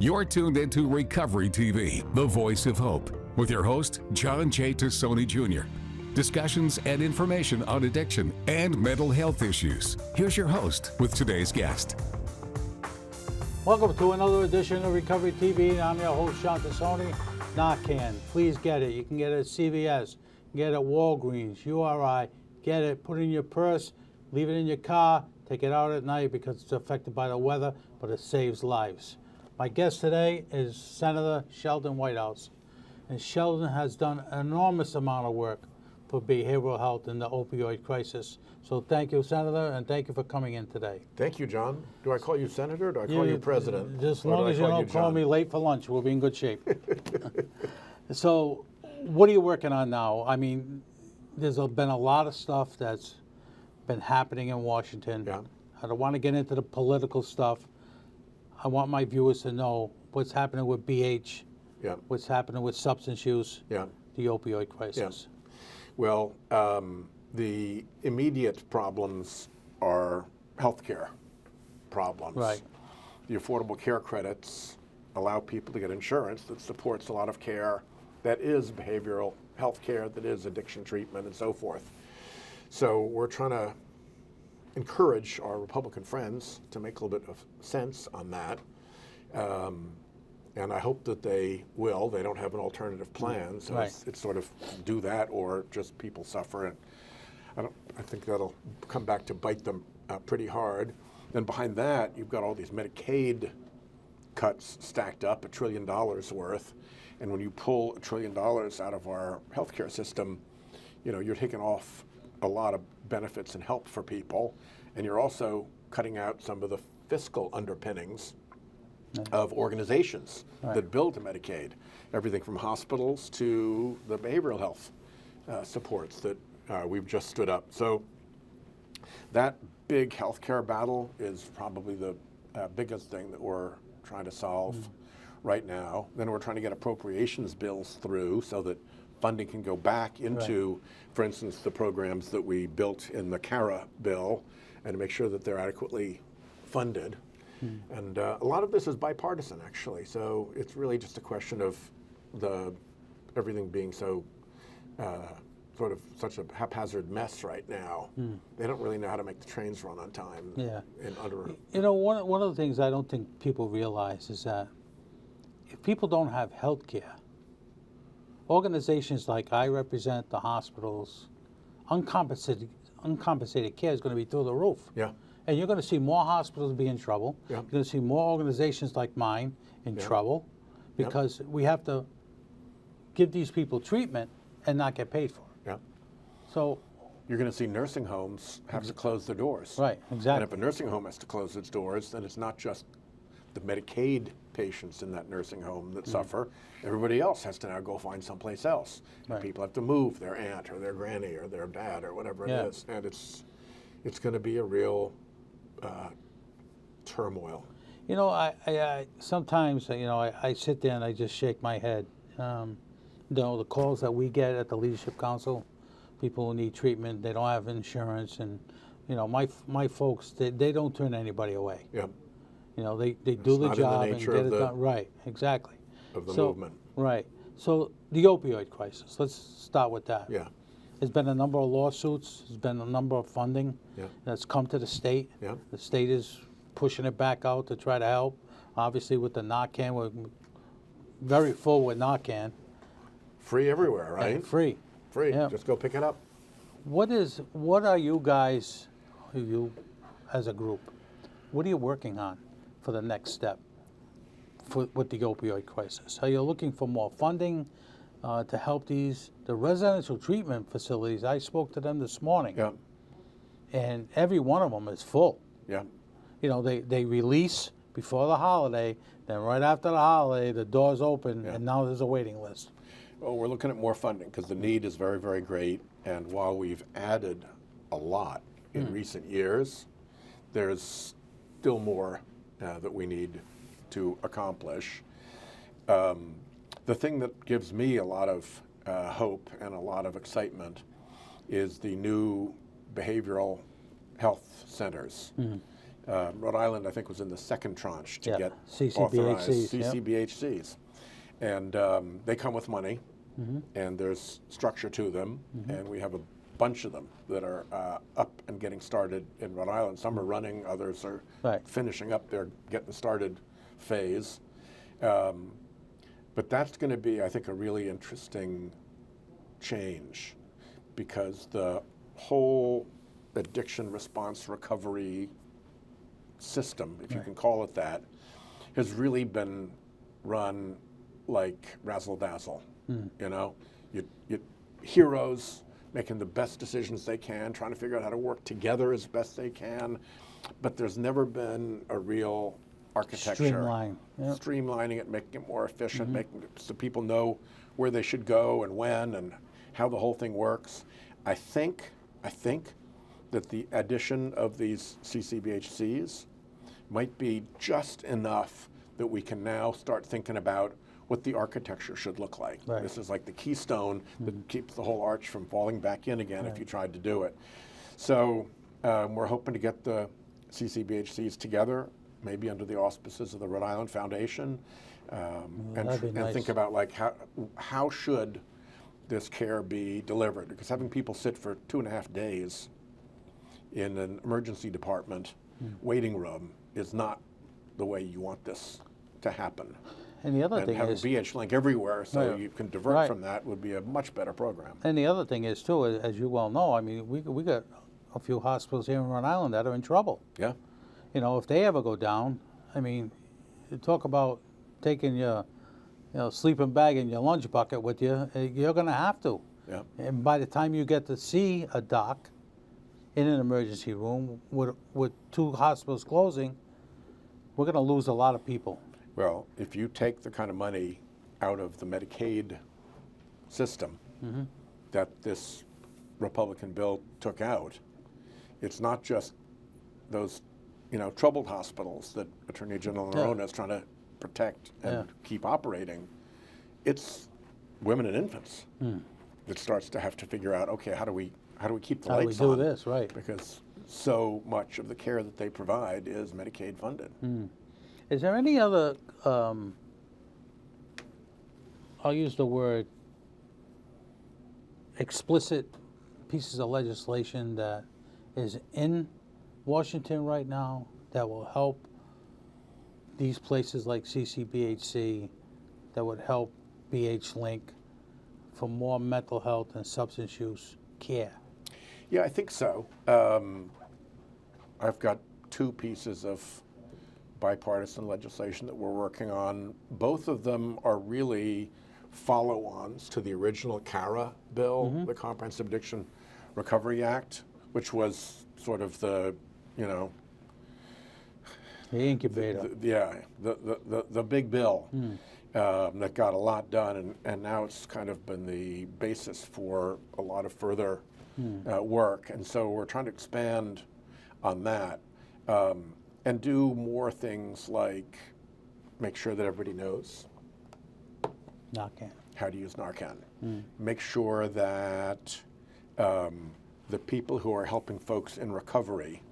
You're tuned into Recovery TV, the voice of hope, with your host, John J. Tassoni Jr. Discussions and information on addiction and mental health issues. Here's your host with today's guest. Welcome to another edition of Recovery TV. I'm your host, John Tassoni. Narcan, please get it. You can get it at CVS, get it at Walgreens, URI. Get it, put it in your purse, leave it in your car, take it out at night because it's affected by the weather, but it saves lives. My guest today is Senator Sheldon Whitehouse. And Sheldon has done an enormous amount of work for behavioral health in the opioid crisis. So thank you, Senator, and thank you for coming in today. Tk you, John. Do I call you Senator or do I call you President? Just as long as you don't call me late for lunch, we'll be in good shape. So what are you working on now? I mean, there's been a lot of stuff that's been happening in Washington. Yeah. I don't want to get into the political stuff. I want my viewers to know what's happening with BH, Yeah. what's happening with substance use, Yeah. the opioid crisis. Yeah. Well, the immediate problems are healthcare problems. Right. The Affordable Care Credits allow people to get insurance that supports a lot of care that is behavioral health care, that is addiction treatment, and so forth. So we're trying to encourage our Republican friends to make a little bit of sense on that. And I hope that they will. They don't have an alternative plan, so Right. it's sort of do that or just people suffer. And I think that'll come back to bite them pretty hard. And behind that, you've got all these Medicaid cuts stacked up, $1 trillion worth. And when you pull $1 trillion out of our healthcare system, you know, you're taking off a lot of benefits and help for people, and you're also cutting out some of the fiscal underpinnings of organizations that build Medicaid, everything from hospitals to the behavioral health supports that we've just stood up. So that big healthcare battle is probably the biggest thing that we're trying to solve right now. Then we're trying to get appropriations bills through so that funding can go back into, for instance, the programs that we built in the CARA bill, and to make sure that they're adequately funded. And a lot of this is bipartisan, actually. So it's really just a question of everything being so sort of such a haphazard mess right now. They don't really know how to make the trains run on time. Yeah. You know, one of the things I don't think people realize is that if people don't have health care, organizations like I represent, the hospitals, uncompensated care is going to be through the roof. Yeah. And you're going to see more hospitals be in trouble. Yeah. You're going to see more organizations like mine in trouble because we have to give these people treatment and not get paid for it. Yeah. So you're going to see nursing homes have to close their doors. Right, exactly. And if a nursing home has to close its doors, then it's not just the Medicaid patients in that nursing home that suffer. Everybody else has to now go find someplace else. Right. People have to move their aunt or their granny or their dad or whatever it is. And it's going to be a real turmoil. You know, I sometimes, you know, I sit there and I just shake my head. You know, the calls that we get at the Leadership Council, people who need treatment, they don't have insurance, and, you know, my folks, they don't turn anybody away. Yeah. You know, they do the job and get it done. Right, exactly. Of the movement. Right. So the opioid crisis, let's start with that. Yeah. There's been a number of lawsuits. There's been a number of funding that's come to the state. Yeah. The state is pushing it back out to try to help. Obviously, with the Narcan, we're very full with Narcan. Free everywhere, right? And free. Free. Yeah. Just go pick it up. What are you guys, you as a group, what are you working on for the next step with the opioid crisis? Are you looking for more funding to help the residential treatment facilities? I spoke to them this morning. Yeah. And every one of them is full. Yeah. You know, they release before the holiday, then right after the holiday, the doors open, and now there's a waiting list. Well, we're looking at more funding because the need is very, very great. And while we've added a lot in recent years, there's still more that we need to accomplish. The thing that gives me a lot of hope and a lot of excitement is the new behavioral health centers. Rhode Island, I think, was in the second tranche to get CCBHCs, authorized yep. CCBHCs. And they come with money, and there's structure to them, and we have a bunch of them that are up and getting started in Rhode Island. Some are running, others are finishing up their getting started phase. But that's going to be, I think, a really interesting change, because the whole addiction response recovery system, if you can call it that, has really been run like razzle dazzle. You know, you heroes making the best decisions they can, trying to figure out how to work together as best they can, but there's never been a real architecture. Streamlining it, making it more efficient, making it so people know where they should go and when and how the whole thing works. I think that the addition of these CCBHCs might be just enough that we can now start thinking about what the architecture should look like. This is like the keystone that keeps the whole arch from falling back in again if you tried to do it. So we're hoping to get the CCBHCs together, maybe under the auspices of the Rhode Island Foundation, and think about like how should this care be delivered? Because having people sit for 2.5 days in an emergency department waiting room is not the way you want this to happen. And the other thing having is, BH Link everywhere so you can divert from that would be a much better program. And the other thing is too, as you well know, I mean, we got a few hospitals here in Rhode Island that are in trouble. Yeah. You know, if they ever go down, I mean, you talk about taking your sleeping bag and your lunch bucket with you, you're going to have to. Yeah. And by the time you get to see a doc in an emergency room with 2 hospitals closing, we're going to lose a lot of people. Well, if you take the kind of money out of the Medicaid system that this Republican bill took out, it's not just those, troubled hospitals that Attorney General Narona is trying to protect and keep operating. It's women and infants that starts to have to figure out, okay, how do we keep the lights on? How do we do this, right? Because so much of the care that they provide is Medicaid funded. Is there any other, I'll use the word, explicit pieces of legislation that is in Washington right now that will help these places like CCBHC, that would help BH Link for more mental health and substance use care? Yeah, I think so. I've got 2 pieces of bipartisan legislation that we're working on. Both of them are really follow-ons to the original CARA bill, the Comprehensive Addiction Recovery Act, which was sort of the, the incubator. The big bill that got a lot done, and now it's kind of been the basis for a lot of further work. And so we're trying to expand on that. And do more things like make sure that everybody knows Narcan. How to use Narcan. Make sure that the people who are helping folks in recovery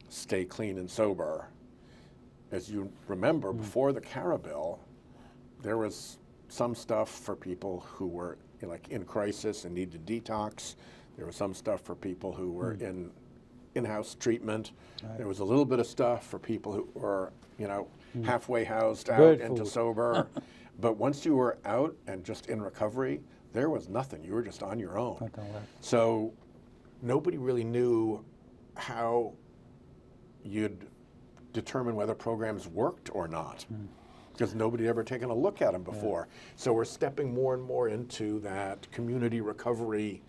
stay clean and sober. As you remember, before the CARA bill, there was some stuff for people who were in crisis and needed detox. There was some stuff for people who were in-house treatment. There was a little bit of stuff for people who were, halfway housed out into sober. But once you were out and just in recovery, there was nothing. You were just on your own. So nobody really knew how you'd determine whether programs worked or not, because nobody had ever taken a look at them before. So we're stepping more and more into that community recovery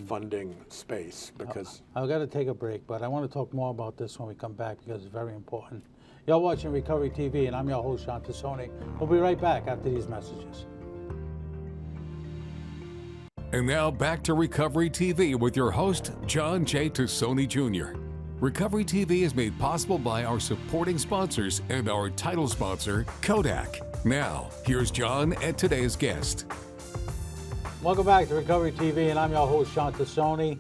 funding space, because I've got to take a break, but I want to talk more about this when we come back, because it's very important. You're watching Recovery TV, and I'm your host, John Tassoni. We'll be right back after these messages. And now back to Recovery TV with your host, John J. Tassoni Jr. Recovery TV is made possible by our supporting sponsors and our title sponsor, Kodak. Now, here's John and today's guest. Welcome back to Recovery TV, and I'm your host, John Tassoni.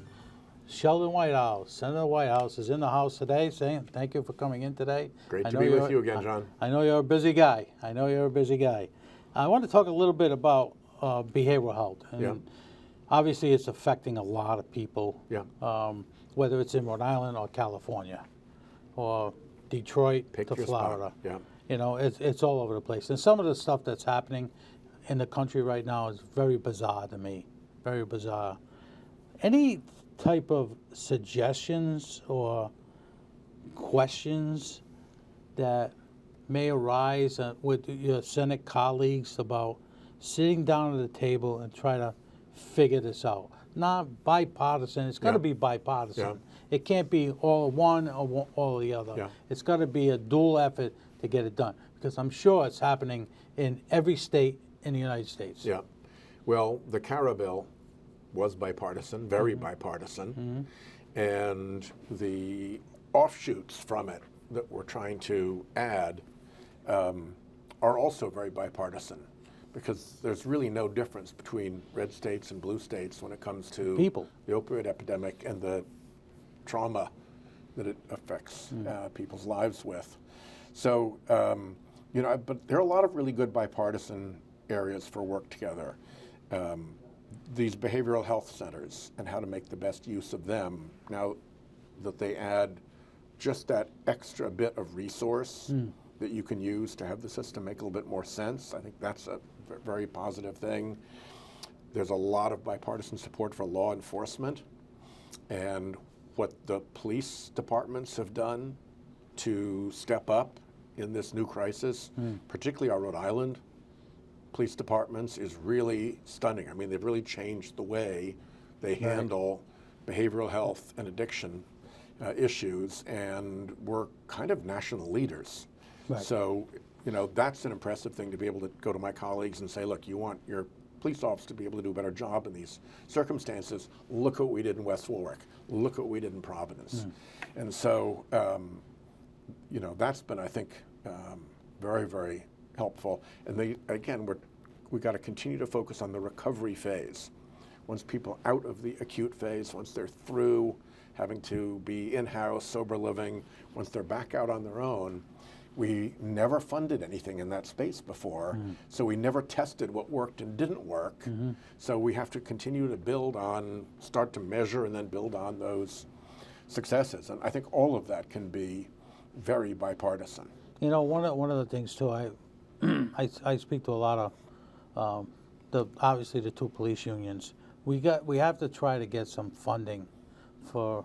Sheldon Whitehouse, Senator Whitehouse, is in the house today, saying thank you for coming in today. Great to be with you again, John. I know you're a busy guy. I want to talk a little bit about behavioral health. And obviously, it's affecting a lot of people, whether it's in Rhode Island or California or Detroit to Florida. Yeah. You know, it's all over the place. And some of the stuff that's happening in the country right now is very bizarre to me, very bizarre. Any type of suggestions or questions that may arise with your Senate colleagues about sitting down at the table and try to figure this out? Not bipartisan. It's got to be bipartisan. It can't be all one or all the other. It's got to be a dual effort to get it done, because I'm sure it's happening in every state in the United States. Yeah. Well, the CARA bill was bipartisan, very bipartisan, and the offshoots from it that we're trying to add are also very bipartisan, because there's really no difference between red states and blue states when it comes to the opioid epidemic and the trauma that it affects people's lives with. So, you know, but there are a lot of really good bipartisan areas for work together. These behavioral health centers and how to make the best use of them, now that they add just that extra bit of resource that you can use to have the system make a little bit more sense. I think that's a very positive thing. There's a lot of bipartisan support for law enforcement, and what the police departments have done to step up in this new crisis, particularly our Rhode Island police departments, is really stunning. I mean, they've really changed the way they handle behavioral health and addiction issues, and we're kind of national leaders. So, you know, that's an impressive thing to be able to go to my colleagues and say, look, you want your police officers to be able to do a better job in these circumstances. Look what we did in West Warwick. Look what we did in Providence. And so, you know, that's been, I think, very, very helpful. And we've got to continue to focus on the recovery phase. Once people are out of the acute phase, once they're through having to be in-house, sober living, once they're back out on their own, we never funded anything in that space before, so we never tested what worked and didn't work. So we have to continue to start to measure and then build on those successes. And I think all of that can be very bipartisan. You know, one of the things too, I speak to a lot of obviously the two police unions. We have to try to get some funding for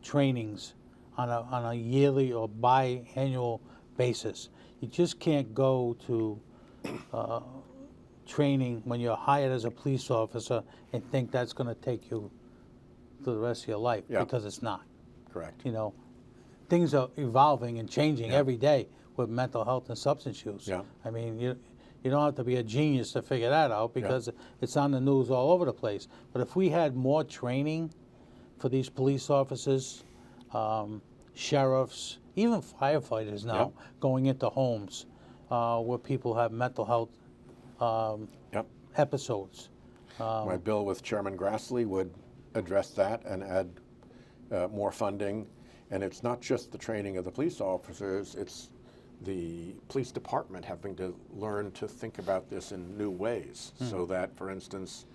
trainings on a yearly or biannual basis. You just can't go to training when you're hired as a police officer and think that's going to take you through the rest of your life, because it's not. Correct. You know, things are evolving and changing every day with mental health and substance use. I mean, you don't have to be a genius to figure that out, because it's on the news all over the place. But if we had more training for these police officers, sheriffs, even firefighters now, going into homes where people have mental health episodes. My bill with Chairman Grassley would address that and add more funding. And it's not just the training of the police officers, it's the police department having to learn to think about this in new ways, so that, for instance,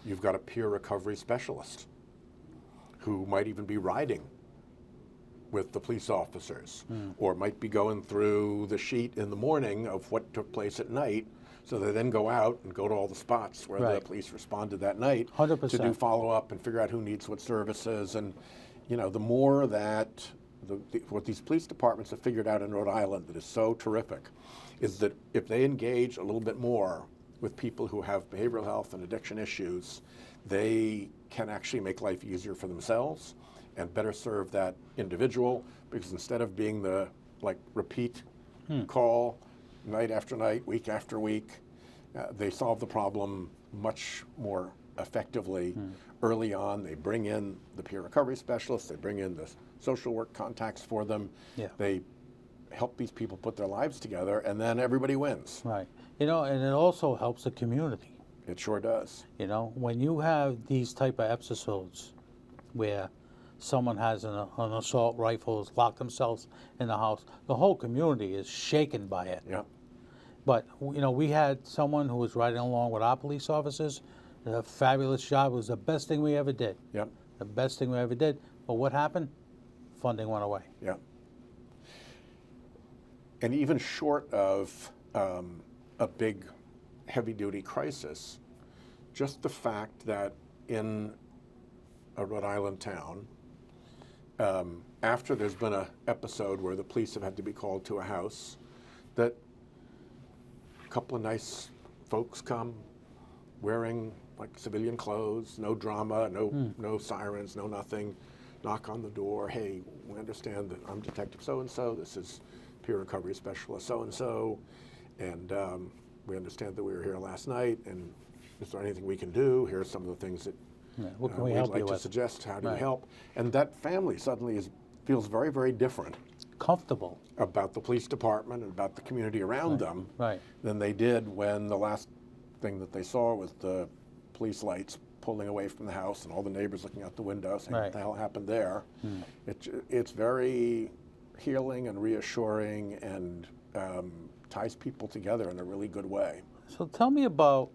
you've got a peer recovery specialist who might even be riding with the police officers, or might be going through the sheet in the morning of what took place at night, so they then go out and go to all the spots where the police responded that night 100%. to do follow-up and figure out who needs what services. And, you know, the more that what these police departments have figured out in Rhode Island that is so terrific is that if they engage a little bit more with people who have behavioral health and addiction issues, they can actually make life easier for themselves and better serve that individual, because instead of being the repeat call night after night, week after week, they solve the problem much more effectively early on. They bring in the peer recovery specialists, they bring in the social work contacts for them, they help these people put their lives together, and then everybody wins. Right. You know, and it also helps the community. It sure does. You know, when you have these type of episodes where someone has an assault rifle, has locked themselves in the house, the whole community is shaken by it. Yeah. But, you know, we had someone who was riding along with our police officers. A fabulous job. It was the best thing we ever did. Yeah. The best thing we ever did. But what happened? Funding went away. Yeah. And even short of a big heavy-duty crisis, just the fact that in a Rhode Island town, after there's been an episode where the police have had to be called to a house, that a couple of nice folks come wearing like civilian clothes, no drama, no sirens, no nothing, knock on the door. Hey, we understand that I'm Detective so-and-so. This is Peer Recovery Specialist so-and-so. And we understand that we were here last night. And is there anything we can do? Here are some of the things that What can we we'd help like you to with? suggest. How do you Right. help? And that family suddenly feels very, very different Comfortable. about the police department and about the community around them Right. than they did when the last thing that they saw was the police lights pulling away from the house and all the neighbors looking out the window saying, Right. what the hell happened there? It's very healing and reassuring and ties people together in a really good way. So tell me about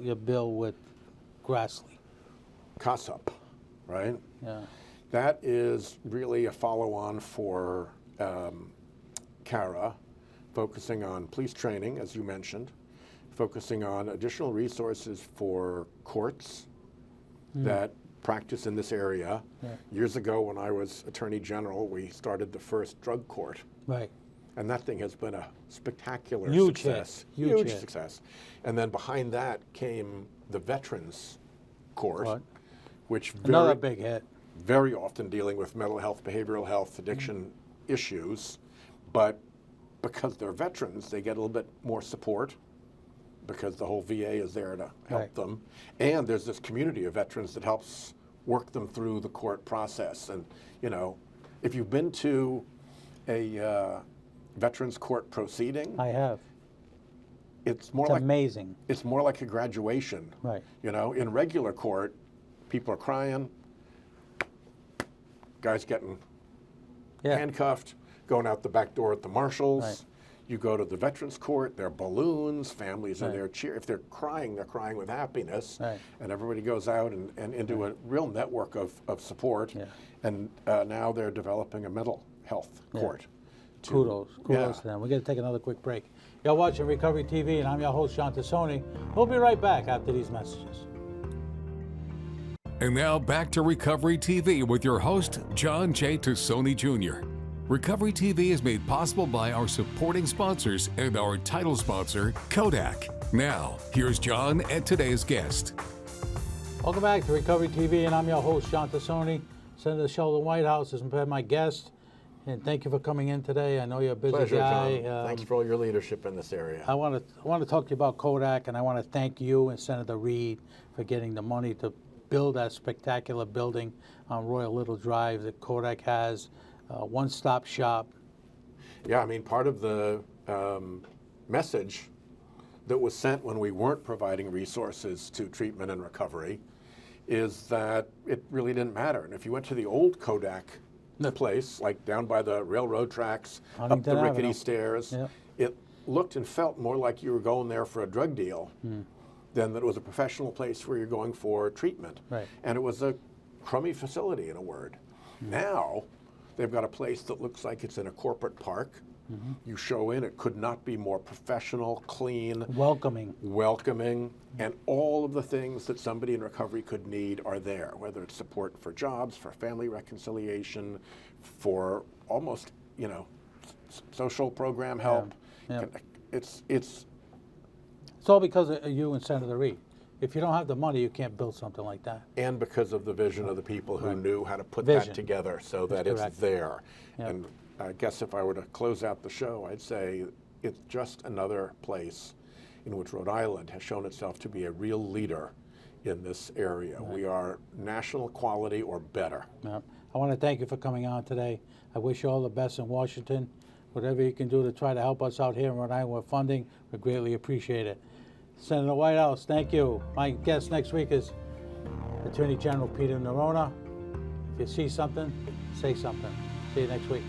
your bill with Grassley. CASUP, right? Yeah. That is really a follow-on for CARA, focusing on police training, as you mentioned, focusing on additional resources for courts that practice in this area. Yeah. Years ago, when I was Attorney General, we started the first drug court. Right. And that thing has been a spectacular Huge success. hit. Huge Huge hit. success. And then behind that came the Veterans Court, Right. which Another big hit. very often dealing with mental health, behavioral health, addiction issues. But because they're veterans, they get a little bit more support because the whole VA is there to help Right. them. And there's this community of veterans that helps work them through the court process. And, you know, if you've been to a veterans court proceeding, I have. it's more It's like amazing. it's more like a graduation. Right. You know, in regular court, people are crying, guys getting Yeah. handcuffed, going out the back door at the marshals. Right. You go to the veterans court, there are balloons, families are Right. there cheer. If they're crying with happiness. Right. And everybody goes out and into a real network of support. Yeah. And now they're developing a mental health Yeah. court. Kudos Yeah. to them. We're going to take another quick break. You're watching Recovery TV, and I'm your host, John Tassoni. We'll be right back after these messages. And now back to Recovery TV with your host, John J. Tassoni Jr. Recovery TV is made possible by our supporting sponsors and our title sponsor, Kodak. Now, here's John and today's guest. Welcome back to Recovery TV, and I'm your host, John Tassoni. Senator Sheldon Whitehouse has been my guest, and thank you for coming in today. I know you're a busy Pleasure, guy. John. Thanks for all your leadership in this area. I want to talk to you about Kodak, and I want to thank you and Senator Reed for getting the money to build that spectacular building on Royal Little Drive that Kodak has, one-stop shop. Yeah, I mean, part of the message that was sent when we weren't providing resources to treatment and recovery is that it really didn't matter. And if you went to the old Kodak place, like down by the railroad tracks, up Huntington the rickety Avenue. stairs, Yep. it looked and felt more like you were going there for a drug deal than that it was a professional place where you're going for treatment. Right. And it was a crummy facility, in a word. Now, they've got a place that looks like it's in a corporate park. You show in, it could not be more professional, clean, Welcoming. welcoming, and all of the things that somebody in recovery could need are there, whether it's support for jobs, for family reconciliation, for almost, social program help. Yeah. It's It's all because of you and Senator Reed. If you don't have the money, you can't build something like that. and because of the vision of the people who Right. knew how to put Vision. that together so that That's it's correct. there. Yep. And I guess if I were to close out the show, I'd say it's just another place in which Rhode Island has shown itself to be a real leader in this area. We are national quality or better. Yeah. I want to thank you for coming on today. I wish you all the best in Washington. Whatever you can do to try to help us out here in Rhode Island with funding, we greatly appreciate it. Senator Whitehouse, thank you. My guest next week is Attorney General Peter Nerona. If you see something, say something. See you next week.